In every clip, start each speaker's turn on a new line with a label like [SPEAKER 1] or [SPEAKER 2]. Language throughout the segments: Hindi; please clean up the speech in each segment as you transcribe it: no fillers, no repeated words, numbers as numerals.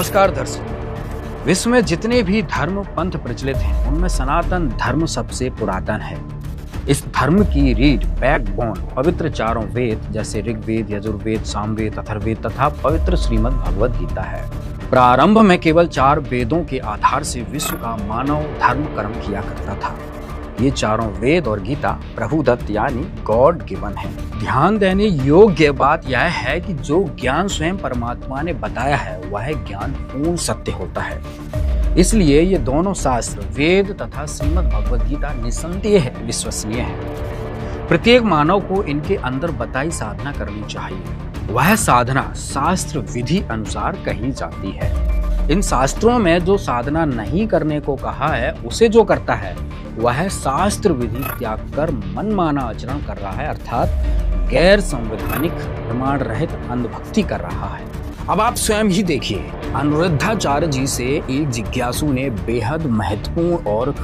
[SPEAKER 1] नमस्कार दर्शक। विश्व में जितने भी धर्म पंथ प्रचलित हैं उनमें सनातन धर्म सबसे पुरातन है। इस धर्म की रीढ़ बैकबोन पवित्र चारों वेद जैसे ऋग्वेद, यजुर्वेद, सामवेद, अथर्ववेद तथा पवित्र श्रीमद् भगवद गीता है। प्रारंभ में केवल 4 वेदों के आधार से विश्व का मानव धर्म कर्म किया करता था। ये चारों वेद और गीता प्रभुदत्त यानी गॉड गिवन है। ध्यान देने योग्य बात यह है कि जो ज्ञान स्वयं परमात्मा ने बताया है वह ज्ञान पूर्ण सत्य होता है। इसलिए ये दोनों शास्त्र वेद तथा श्रीमद् भगवद गीता निसंदेह विश्वसनीय है। प्रत्येक मानव को इनके अंदर बताई साधना करनी चाहिए। वह साधना शास्त्र विधि अनुसार कही जाती है। इन शास्त्रों में जो साधना नहीं करने को कहा है उसे जो करता है वह शास्त्र विधि त्याग कर मनमाना आचरण कर रहा है, अर्थात गैर संवैधानिक प्रमाण रहित अंधभक्ति कर रहा है। अब आप स्वयं ही देखिए, अनिरुद्धाचार्य जी से एक जिज्ञासु ने बेहद महत्वपूर्ण और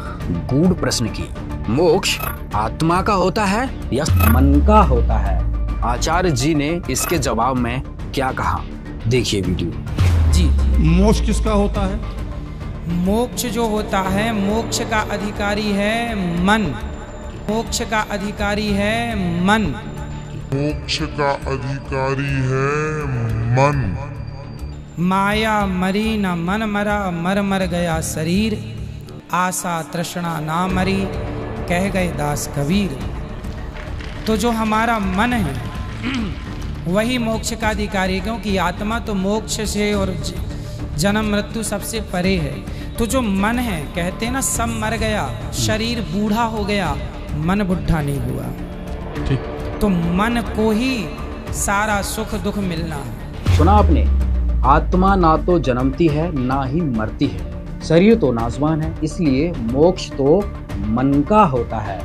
[SPEAKER 1] गूढ़ प्रश्न की, मोक्ष आत्मा का होता है या मन का होता है? आचार्य जी ने इसके जवाब में क्या कहा, देखिए वीडियो।
[SPEAKER 2] जी,
[SPEAKER 3] मोक्ष किसका होता है?
[SPEAKER 2] मोक्ष जो होता है, मोक्ष का अधिकारी है मन। मोक्ष का अधिकारी है मन।
[SPEAKER 4] मोक्ष का अधिकारी है मन।
[SPEAKER 2] माया मरी न मन मरा, मर मर गया शरीर। आशा तृष्णा ना मरी, कह गए दास कबीर। तो जो हमारा मन है वही मोक्ष का अधिकारी है, क्योंकि आत्मा तो मोक्ष से और जन्म मृत्यु सबसे परे है। तो जो मन है, कहते हैं ना सब मर गया, शरीर बूढ़ा हो गया, मन बुढ़ा नहीं हुआ।
[SPEAKER 3] ठीक।
[SPEAKER 2] तो मन को ही सारा सुख दुख मिलना है।
[SPEAKER 1] सुना आपने, आत्मा ना तो जन्मती है ना ही मरती है, शरीर तो नासवान है, इसलिए मोक्ष तो मन का होता है।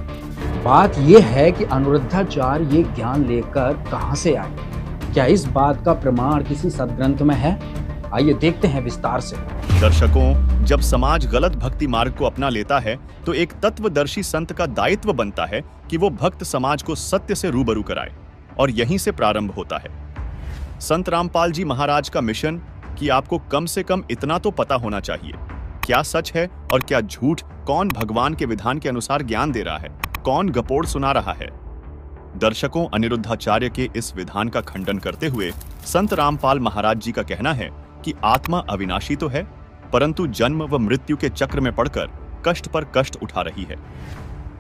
[SPEAKER 1] बात यह है कि अनिरुद्धाचार्य ये ज्ञान लेकर कहां से आए? क्या इस बात का प्रमाण किसी सदग्रंथ में है? आइए देखते हैं विस्तार से।
[SPEAKER 5] दर्शकों, जब समाज गलत भक्ति मार्ग को अपना लेता है तो एक तत्वदर्शी संत का दायित्व बनता है कि वो भक्त समाज को सत्य से रूबरू कराए, और यहीं से प्रारंभ होता है। संत रामपाल जी महाराज का मिशन कि आपको कम से कम इतना तो पता होना चाहिए, क्या सच है और क्या झूठ, कौन भगवान के विधान के अनुसार ज्ञान दे रहा है, कौन गपोड़ सुना रहा है। दर्शकों, अनिरुद्धाचार्य के इस विधान का खंडन करते हुए संत रामपाल महाराज जी का कहना है कि आत्मा अविनाशी तो है, परंतु जन्म व मृत्यु के चक्र में पड़कर कष्ट पर कष्ट उठा रही है।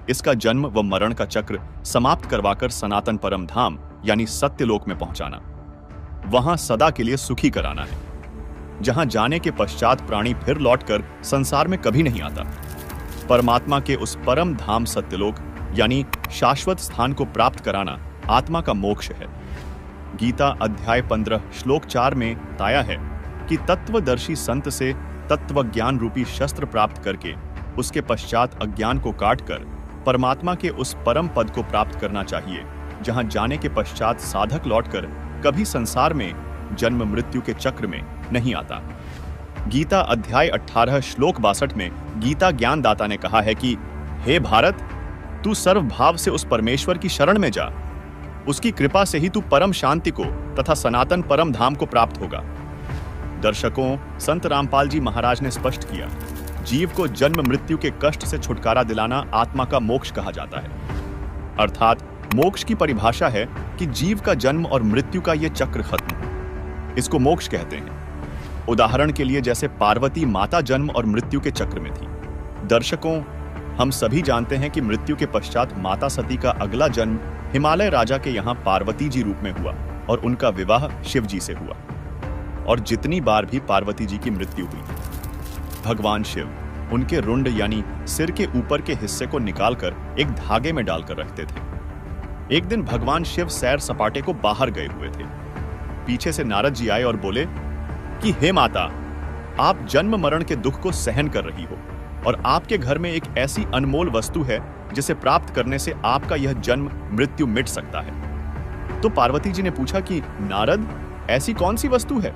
[SPEAKER 5] इसका जन्म व मरण का चक्र समाप्त करवाकर सनातन परम धाम यानी सत्यलोक में पहुंचाना, वहां सदा के लिए सुखी कराना है, जहां जाने के पश्चात प्राणी फिर लौटकर संसार में कभी नहीं आता। परमात्मा के उस परम धाम सत्यलोक यानी शाश्वत स्थान को प्राप्त कराना आत्मा का मोक्ष है। गीता अध्याय 15 श्लोक 4 में बताया है कि तत्वदर्शी संत से तत्व ज्ञान रूपी शस्त्र प्राप्त करके उसके पश्चात अज्ञान को काटकर परमात्मा के उस परम पद को प्राप्त करना चाहिए, जहां जाने के पश्चात साधक लौटकर कभी संसार में जन्म मृत्यु के चक्र में नहीं आता। गीता अध्याय 18 श्लोक 62 में गीता ज्ञानदाता ने कहा है कि हे भारत, तू सर्वभाव से उस परमेश्वर की शरण में जा, उसकी कृपा से ही तू परम शांति को तथा सनातन परम धाम को प्राप्त होगा। दर्शकों, संत रामपाल जी महाराज ने स्पष्ट किया, जीव को जन्म मृत्यु के कष्ट से छुटकारा दिलाना आत्मा का मोक्ष कहा जाता है। अर्थात मोक्ष की परिभाषा है कि जीव का जन्म और मृत्यु का यह चक्र खत्म हो, इसको मोक्ष कहते हैं। उदाहरण के लिए जैसे पार्वती माता जन्म और मृत्यु के चक्र में थी। दर्शकों, हम सभी जानते हैं कि मृत्यु के पश्चात माता सती का अगला जन्म हिमालय राजा के यहाँ पार्वती जी रूप में हुआ और उनका विवाह शिव जी से हुआ। और जितनी बार भी पार्वती जी की मृत्यु हुई, भगवान शिव उनके रुंड यानी सिर के ऊपर के हिस्से को निकालकर एक धागे में डालकर रखते थे। एक दिन भगवान शिव सैर सपाटे को बाहर गए हुए थे। पीछे से नारद जी आए और बोले कि हे माता, आप जन्म मरण के दुख को सहन कर रही हो और आपके घर में एक ऐसी अनमोल वस्तु है जिसे प्राप्त करने से आपका यह जन्म मृत्यु मिट सकता है। तो पार्वती जी ने पूछा कि नारद, ऐसी कौन सी वस्तु है?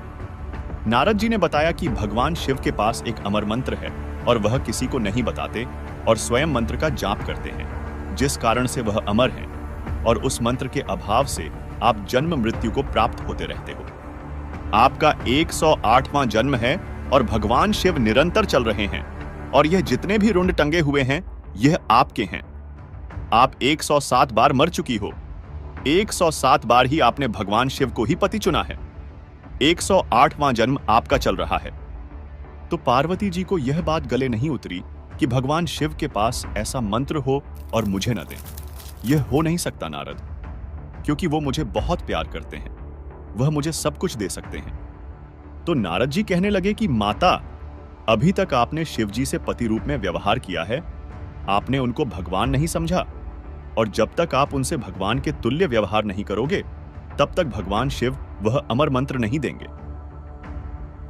[SPEAKER 5] नारद जी ने बताया कि भगवान शिव के पास एक अमर मंत्र है और वह किसी को नहीं बताते और स्वयं मंत्र का जाप करते हैं, जिस कारण से वह अमर हैं, और उस मंत्र के अभाव से आप जन्म मृत्यु को प्राप्त होते रहते हो। आपका 108वां जन्म है और भगवान शिव निरंतर चल रहे हैं और यह जितने भी रुंड टंगे हुए हैं यह आपके हैं। आप 107 बार मर चुकी हो। 107 बार ही आपने भगवान शिव को ही पति चुना है। 108वां जन्म आपका चल रहा है। तो पार्वती जी को यह बात गले नहीं उतरी कि भगवान शिव के पास ऐसा मंत्र हो और मुझे न दें। यह हो नहीं सकता नारद, क्योंकि वो मुझे बहुत प्यार करते हैं, वह मुझे सब कुछ दे सकते हैं। तो नारद जी कहने लगे कि माता, अभी तक आपने शिव जी से पति रूप में व्यवहार किया है, आपने उनको भगवान नहीं समझा, और जब तक आप उनसे भगवान के तुल्य व्यवहार नहीं करोगे तब तक भगवान शिव वह अमर मंत्र नहीं देंगे।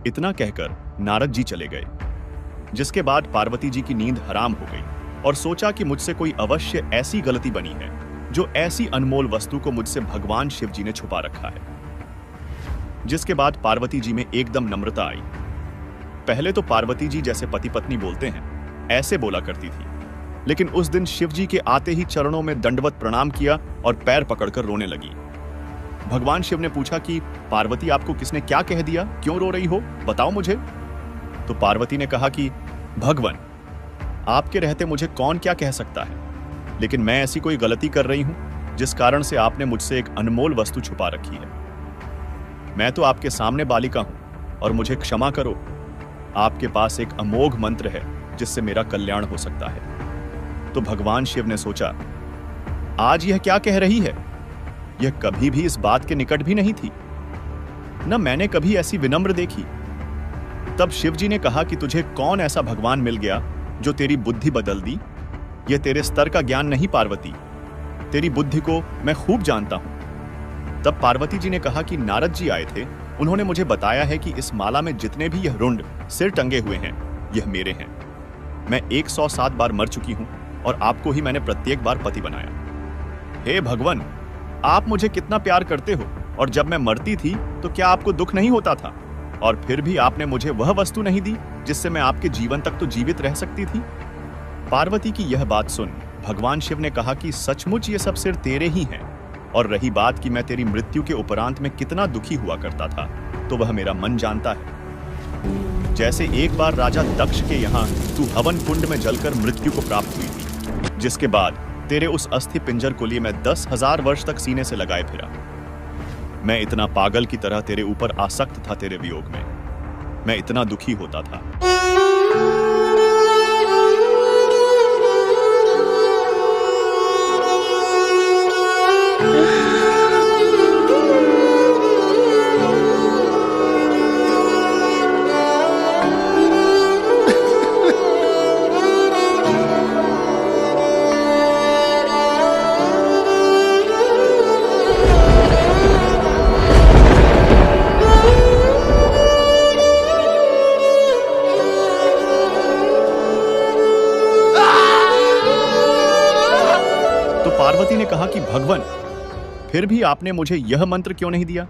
[SPEAKER 5] इतना कहकर नारद जी चले गए, जिसके बाद पार्वती जी की नींद हराम हो गई और सोचा कि मुझसे कोई अवश्य ऐसी गलती बनी है जो ऐसी अनमोल वस्तु को मुझसे भगवान शिव जी ने छुपा रखा है। जिसके बाद पार्वती जी में एकदम नम्रता आई। पहले तो पार्वती जी जैसे पति पत्नी बोलते हैं ऐसे बोला करती थी, लेकिन उस दिन शिव जी के आते ही चरणों में दंडवत प्रणाम किया और पैर पकड़कर रोने लगी। भगवान शिव ने पूछा कि पार्वती, आपको किसने क्या कह दिया, क्यों रो रही हो, बताओ मुझे। तो पार्वती ने कहा कि भगवान, आपके रहते मुझे कौन क्या कह सकता है, लेकिन मैं ऐसी कोई गलती कर रही हूं जिस कारण से आपने मुझसे एक अनमोल वस्तु छुपा रखी है। मैं तो आपके सामने बालिका हूं और मुझे क्षमा करो। आपके पास एक अमोघ मंत्र है जिससे मेरा कल्याण हो सकता है। तो भगवान शिव ने सोचा, आज यह क्या कह रही है, यह कभी भी इस बात के निकट भी नहीं थी, न मैंने कभी ऐसी विनम्र देखी। तब शिव जी ने कहा कि तुझे कौन ऐसा भगवान मिल गया जो तेरी बुद्धि बदल दी। यह तेरे स्तर का ज्ञान नहीं पार्वती, तेरी बुद्धि को मैं खूब जानता हूं। तब पार्वती जी ने कहा कि नारद जी आए थे, उन्होंने मुझे बताया है कि इस माला में जितने भी यह रुंड सिर टंगे हुए हैं यह मेरे हैं। मैं 107 बार मर चुकी हूं और आपको ही मैंने प्रत्येक बार पति बनाया। हे भगवान, आप मुझे कितना प्यार करते हो, और जब मैं मरती थी तो क्या आपको दुख नहीं होता था, और फिर भी आपने मुझे वह वस्तु नहीं दी जिससे मैं आपके जीवन तक तो जीवित रह सकती थी। पार्वती की यह बात सुन भगवान शिव ने कहा कि सचमुच ये सब सिर तेरे ही हैं, और रही बात कि मैं तेरी मृत्यु के उपरांत में कितना दुखी हुआ करता था, तो वह मेरा मन जानता है। जैसे एक बार राजा दक्ष के यहाँ तू हवन कुंड में जलकर मृत्यु को प्राप्त हुई थी, जिसके बाद तेरे उस अस्थि पिंजर को लिए मैं 10,000 वर्ष तक सीने से लगाए फिरा। मैं इतना पागल की तरह तेरे ऊपर आसक्त था, तेरे वियोग में मैं इतना दुखी होता था। पार्वती ने कहा कि भगवान, फिर भी आपने मुझे यह मंत्र क्यों नहीं दिया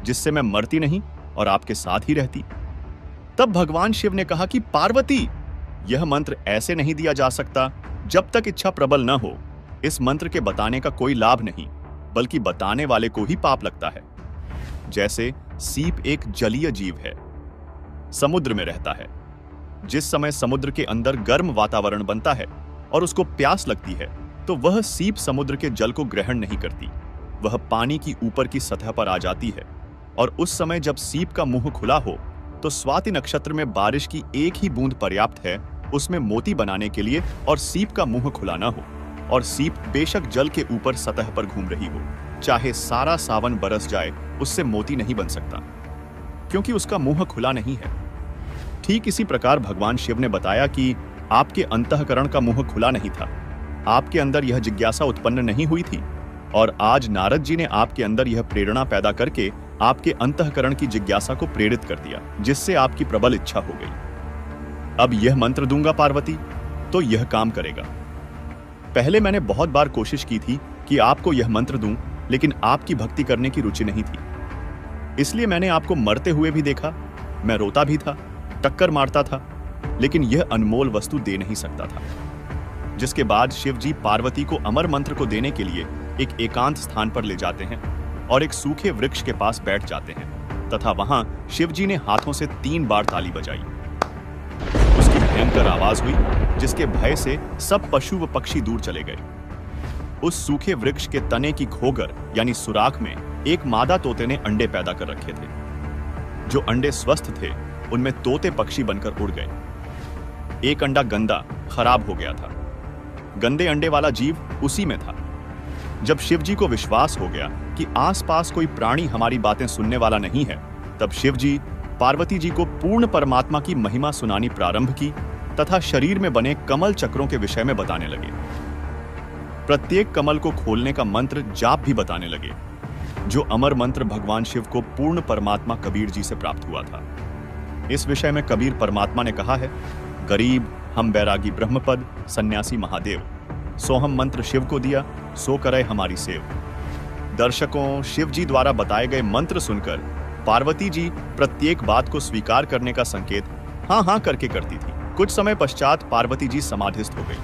[SPEAKER 5] जिससे मैं मरती नहीं और आपके साथ ही रहती। तब भगवान शिव ने कहा कि पार्वती, यह मंत्र ऐसे नहीं दिया जा सकता जब तक इच्छा प्रबल न हो। इस मंत्र के बताने का कोई लाभ नहीं, बल्कि बताने वाले को ही पाप लगता है। जैसे सीप एक जलीय जीव है, समुद्र में रहता है। जिस समय समुद्र के अंदर गर्म वातावरण बनता है और उसको प्यास लगती है, तो वह सीप समुद्र के जल को ग्रहण नहीं करती, वह पानी की ऊपर की सतह पर आ जाती है। और उस समय जब सीप का मुंह खुला हो तो स्वाति नक्षत्र में बारिश की एक ही बूंद पर्याप्त है उसमें मोती बनाने के लिए, और सीप का मुंह खुला ना हो, और सीप बेशक जल के ऊपर सतह पर घूम रही हो, चाहे सारा सावन बरस जाए उससे मोती नहीं बन सकता, क्योंकि उसका मुंह खुला नहीं है। ठीक इसी प्रकार भगवान शिव ने बताया कि आपके अंतःकरण का मुंह खुला नहीं था, आपके अंदर यह जिज्ञासा उत्पन्न नहीं हुई थी, और आज नारद जी ने आपके अंदर यह प्रेरणा पैदा करके आपके अंतःकरण की जिज्ञासा को प्रेरित कर दिया, जिससे आपकी प्रबल इच्छा हो गई। अब यह मंत्र दूंगा पार्वती, तो यह काम करेगा। पहले मैंने बहुत बार कोशिश की थी कि आपको यह मंत्र दूं, लेकिन आपकी भक्ति करने की रुचि नहीं थी, इसलिए मैंने आपको मरते हुए भी देखा। मैं रोता भी था, टक्कर मारता था, लेकिन यह अनमोल वस्तु दे नहीं सकता था। जिसके बाद शिव जी पार्वती को अमर मंत्र को देने के लिए एक एकांत स्थान पर ले जाते हैं और एक सूखे वृक्ष के पास बैठ जाते हैं। तथा वहां शिवजी ने हाथों से 3 बार ताली बजाई। उसकी भयंकर आवाज हुई, जिसके भय से सब पशु व पक्षी दूर चले गए। उस सूखे वृक्ष के तने की खोगर यानी सुराख में एक मादा तोते ने अंडे पैदा कर रखे थे। जो अंडे स्वस्थ थे उनमें तोते पक्षी बनकर उड़ गए। एक अंडा गंदा खराब हो गया था। गंदे अंडे वाला जीव उसी में था। जब शिवजी को विश्वास हो गया कि आसपास कोई प्राणी हमारी बातें सुनने वाला नहीं है, तब शिवजी पार्वती जी को पूर्ण परमात्मा की महिमा सुनानी प्रारंभ की तथा शरीर में बने कमल चक्रों के विषय में बताने लगे। प्रत्येक कमल को खोलने का मंत्र जाप भी बताने लगे, जो अमर मंत्र भगवान शिव को पूर्ण परमात्मा कबीर जी से प्राप्त हुआ था। इस विषय में कबीर परमात्मा ने कहा है, गरीब हम बैरागी ब्रह्मपद सन्यासी महादेव, सो हम मंत्र शिव को दिया, सो करे हमारी सेव। दर्शकों, शिव जी द्वारा बताए गए मंत्र सुनकर पार्वती जी प्रत्येक बात को स्वीकार करने का संकेत हाँ हाँ करके करती थी। कुछ समय पश्चात पार्वती जी समाधिस्थ हो गई।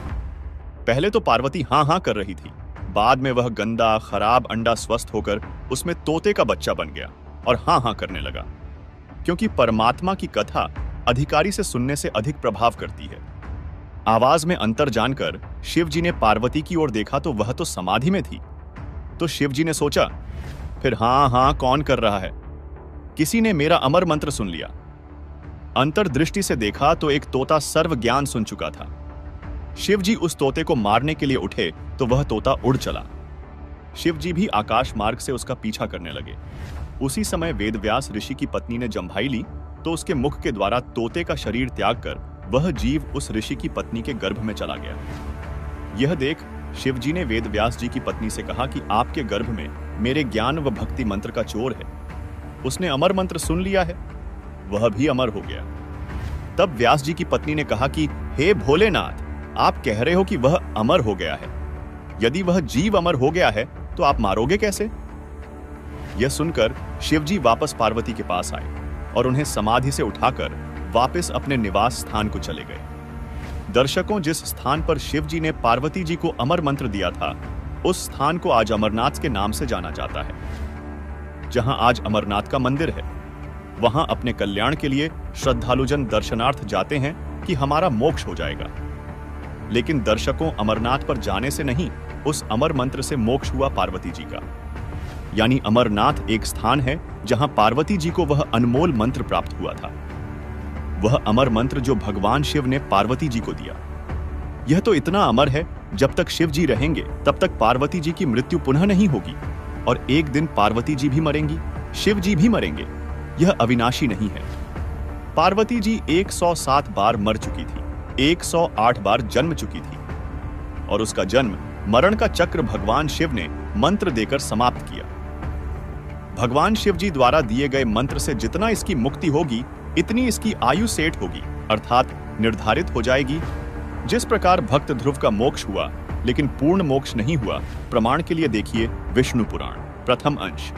[SPEAKER 5] पहले तो पार्वती हाँ हाँ कर रही थी, बाद में वह गंदा खराब अंडा स्वस्थ होकर उसमें तोते का बच्चा बन गया और हाँ हाँ करने लगा, क्योंकि परमात्मा की कथा अधिकारी से सुनने से अधिक प्रभाव करती है। आवाज में अंतर जानकर शिव जी ने पार्वती की ओर देखा तो वह तो समाधि में थी। तो शिव जी ने सोचा, फिर हाँ हाँ कौन कर रहा है? किसी ने मेरा अमर मंत्र सुन लिया। अंतर्दृष्टि से देखा तो एक तोता सर्व ज्ञान सुन चुका था। शिव जी उस तोते को मारने के लिए उठे तो वह तोता उड़ चला। शिव जी भी आकाश मार्ग से उसका पीछा करने लगे। उसी समय वेदव्यास ऋषि की पत्नी ने जम्भाई ली तो उसके मुख के द्वारा तोते का शरीर त्याग कर वह जीव उस ऋषि की पत्नी के गर्भ में चला गया। यह देख शिव जी ने वेदव्यास जी की पत्नी से कहा कि आपके गर्भ में मेरे ज्ञान व भक्ति मंत्र का चोर है। उसने अमर मंत्र सुन लिया है, वह भी अमर हो गया। तब व्यास जी की पत्नी ने कहा कि हे भोलेनाथ, आप कह रहे हो कि वह अमर हो गया है। यदि वह जीव अमर हो गया है तो आप मारोगे कैसे? यह सुनकर शिवजी वापस पार्वती के पास आए और उन्हें समाधि से उठाकर वापस अपने निवास स्थान को चले गए। दर्शकों, जिस स्थान पर शिवजी ने पार्वती जी को अमर मंत्र दिया था, उस स्थान को आज अमरनाथ के नाम से जाना जाता है। जहां आज अमरनाथ का मंदिर है, वहां अपने कल्याण के लिए श्रद्धालुजन दर्शनार्थ जाते हैं कि हमारा मोक्ष हो जाएगा। लेकिन दर्शकों, अमरनाथ पर जाने से नहीं, उस अमर मंत्र से मोक्ष हुआ पार्वती जी का। यानी अमरनाथ एक स्थान है जहां पार्वती जी को वह अनमोल मंत्र प्राप्त हुआ था। वह अमर मंत्र जो भगवान शिव ने पार्वती जी को दिया। यह तो इतना अमर है, जब तक शिव जी रहेंगे तब तक पार्वती जी की मृत्यु पुनः नहीं होगी, और एक दिन पार्वती जी भी मरेंगी, शिव जी भी मरेंगे। यह अविनाशी नहीं है। पार्वती जी 107 बार मर चुकी थी, 108 बार जन्म चुकी थी, और उसका जन्म मरण का चक्र भगवान शिव ने मंत्र देकर समाप्त किया। भगवान शिव जी द्वारा दिए गए मंत्र से जितना इसकी मुक्ति होगी, इतनी इसकी आयु सेठ होगी, अर्थात निर्धारित हो जाएगी। जिस प्रकार भक्त ध्रुव का मोक्ष हुआ लेकिन पूर्ण मोक्ष नहीं हुआ, प्रमाण के लिए देखिए विष्णु पुराण प्रथम अंश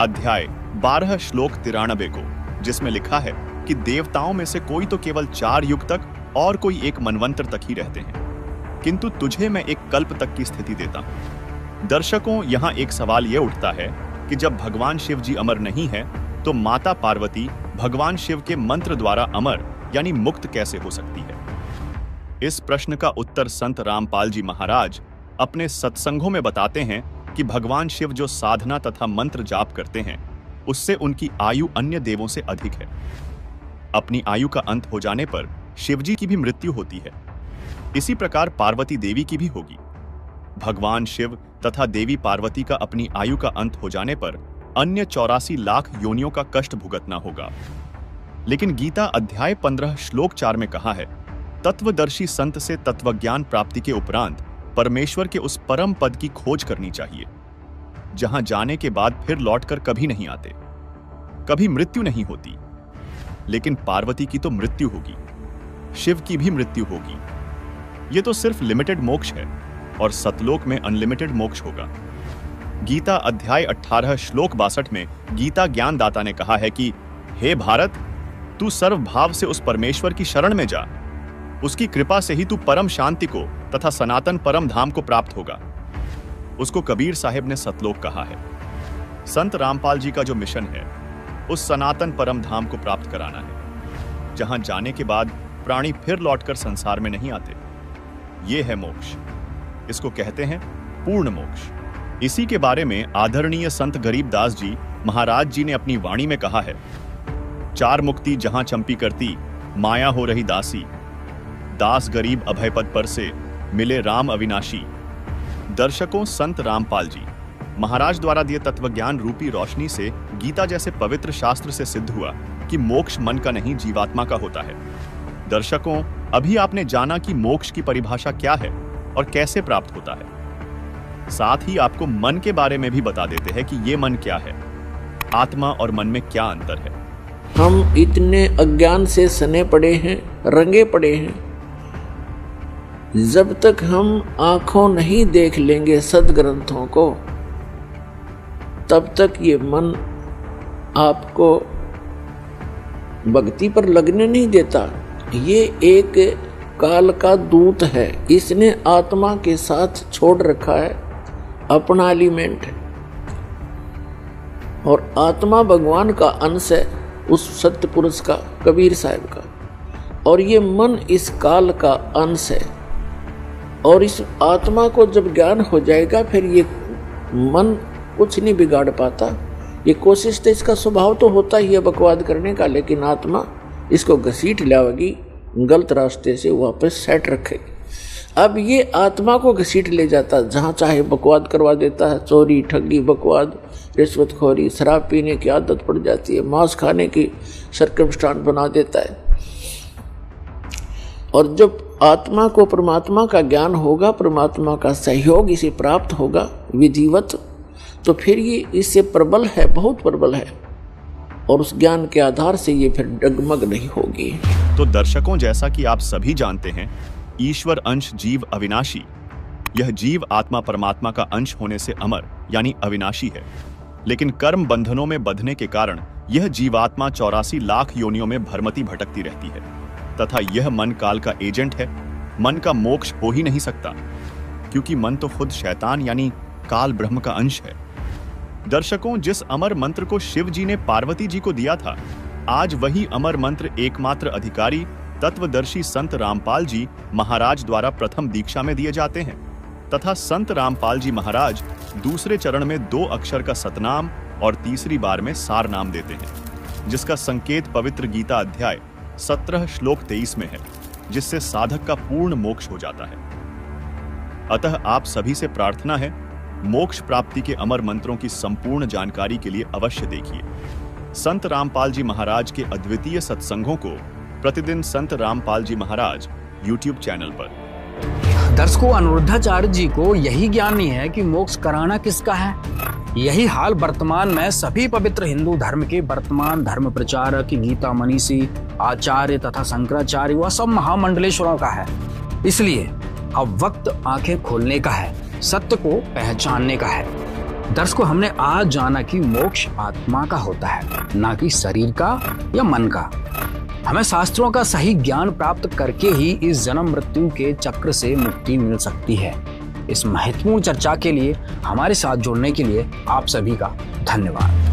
[SPEAKER 5] अध्याय 12 श्लोक 93 को, जिसमें लिखा है कि देवताओं में से कोई तो केवल 4 युग तक और कोई 1 मनवंतर तक ही रहते हैं, किंतु तुझे मैं 1 कल्प तक की स्थिति देता हूं। दर्शकों, यहां एक सवाल यह उठता है कि जब भगवान शिव जी अमर नहीं है तो माता पार्वती भगवान शिव के मंत्र द्वारा अमर यानी मुक्त कैसे हो सकती है? इस प्रश्न का उत्तर संत रामपाल जी महाराज अपने सत्संगों में बताते हैं कि भगवान शिव जो साधना तथा मंत्र जाप करते हैं, उससे उनकी आयु अन्य देवों से अधिक है। अपनी आयु का अंत हो जाने पर शिवजी की भी मृत्यु होती है। इसी प्रकार पार्वती देवी की भी होगी। भगवान शिव तथा देवी पार्वती का अपनी आयु का अंत हो जाने पर अन्य 84 लाख योनियों का कष्ट भुगतना होगा। लेकिन गीता अध्याय 15 श्लोक 4 में कहा है, तत्वदर्शी संत से तत्वज्ञान प्राप्ति के उपरांत परमेश्वर के उस परम पद की खोज करनी चाहिए, जहां जाने के बाद फिर लौटकर कभी नहीं आते, कभी मृत्यु नहीं होती। लेकिन पार्वती की तो मृत्यु होगी, शिव की भी मृत्यु होगी। यह तो सिर्फ लिमिटेड मोक्ष है, और सतलोक में अनलिमिटेड मोक्ष होगा। गीता अध्याय 18 श्लोक 62 में गीता ज्ञानदाता ने कहा है कि हे भारत, तू सर्वभाव से उस परमेश्वर की शरण में जा, उसकी कृपा से ही तू परम शांति को तथा सनातन परम धाम को प्राप्त होगा। उसको कबीर साहिब ने सतलोक कहा है। संत रामपाल जी का जो मिशन है, उस सनातन परम धाम को प्राप्त कराना है, जहां जाने के बाद प्राणी फिर लौटकर संसार में नहीं आते। ये है मोक्ष। इसको कहते हैं पूर्ण मोक्ष। इसी के बारे में आदरणीय संत गरीबदास जी महाराज जी ने अपनी वाणी में कहा है, चार मुक्ति जहां चंपी करती, माया हो रही दासी, दास गरीब अभय पद पर से मिले राम अविनाशी। दर्शकों, संत रामपाल जी महाराज द्वारा दिए तत्वज्ञान रूपी रोशनी से गीता जैसे पवित्र शास्त्र से सिद्ध हुआ कि मोक्ष मन का नहीं जीवात्मा का होता है। दर्शकों, अभी आपने जाना कि मोक्ष की परिभाषा क्या है और कैसे प्राप्त होता है। साथ ही आपको मन के बारे में भी बता देते हैं कि ये मन क्या है, आत्मा और मन में क्या अंतर है।
[SPEAKER 6] हम इतने अज्ञान से सने पड़े हैं, रंगे पड़े हैं। जब तक हम आंखों नहीं देख लेंगे सदग्रंथों को, तब तक ये मन आपको भक्ति पर लगने नहीं देता। ये एक काल का दूत है, इसने आत्मा के साथ छोड़ रखा है अपना एलिमेंट, और आत्मा भगवान का अंश है, उस सत्य पुरुष का, कबीर साहब का, और ये मन इस काल का अंश है। और इस आत्मा को जब ज्ञान हो जाएगा, फिर ये मन कुछ नहीं बिगाड़ पाता। ये कोशिश तो इसका स्वभाव तो होता ही है बकवाद करने का, लेकिन आत्मा इसको घसीट लाएगी, गलत रास्ते से वापस सेट रखेगी। अब ये आत्मा को घसीट ले जाता, जहाँ चाहे बकवाद करवा देता है। चोरी, ठगी, बकवाद, रिश्वतखोरी, शराब पीने की आदत पड़ जाती है, मांस खाने की सर्कमस्टांस बना देता है। और जब आत्मा को परमात्मा का ज्ञान होगा, परमात्मा का सहयोग इसे प्राप्त होगा विधिवत, तो फिर ये इससे प्रबल है, बहुत प्रबल है, और उस ज्ञान के आधार से ये फिर डगमग नहीं होगी।
[SPEAKER 5] तो दर्शकों, जैसा कि आप सभी जानते हैं, ईश्वर अंश जीव अविनाशी। यह जीव आत्मा परमात्मा का अंश होने से अमर यानी अविनाशी है, लेकिन कर्म बंधनों में बंधने के कारण यह जीवात्मा 84 लाख योनियों में भरमती भटकती रहती है, तथा यह मन काल का एजेंट है। मन का मोक्ष हो ही नहीं सकता, क्योंकि मन तो खुद शैतान यानी काल ब्रह्म का अंश है। दर्शकों, जिस अमर मंत्र को शिव जी ने पार्वती जी को दिया था, आज वही अमर मंत्र एकमात्र अधिकारी तत्वदर्शी संत रामपाल जी महाराज द्वारा प्रथम दीक्षा में दिए जाते हैं, तथा संत रामपाल जी महाराज दूसरे चरण में 2 अक्षर का सतनाम और तीसरी बार में सार नाम देते हैं, जिसका संकेत पवित्र गीता अध्याय 17 श्लोक 23 में है, जिससे साधक का पूर्ण मोक्ष हो जाता है। अतः आप सभी से प्रार्थना है, मोक्ष प्राप्ति के अमर मंत्रों की संपूर्ण जानकारी के लिए अवश्य देखिए संत रामपाल जी महाराज के अद्वितीय सत्संगों को प्रतिदिन संत रामपाल जी महाराज YouTube चैनल पर।
[SPEAKER 1] दर्शकों, अनिरुद्धाचार्य जी को यही ज्ञान नहीं है कि मोक्ष कराना किसका है। यही हाल वर्तमान में सभी पवित्र हिंदू धर्म के वर्तमान धर्म प्रचारक, गीता मनीषी, आचार्य तथा शंकराचार्य व सब महामंडलेश्वरों का है। इसलिए अब वक्त आंखें खोलने का है, सत्य को पहचानने का है। दर्शकों, हमने आज जाना कि मोक्ष आत्मा का होता है, ना कि शरीर का या मन का। हमें शास्त्रों का सही ज्ञान प्राप्त करके ही इस जन्म मृत्यु के चक्र से मुक्ति मिल सकती है। इस महत्वपूर्ण चर्चा के लिए हमारे साथ जुड़ने के लिए आप सभी का धन्यवाद।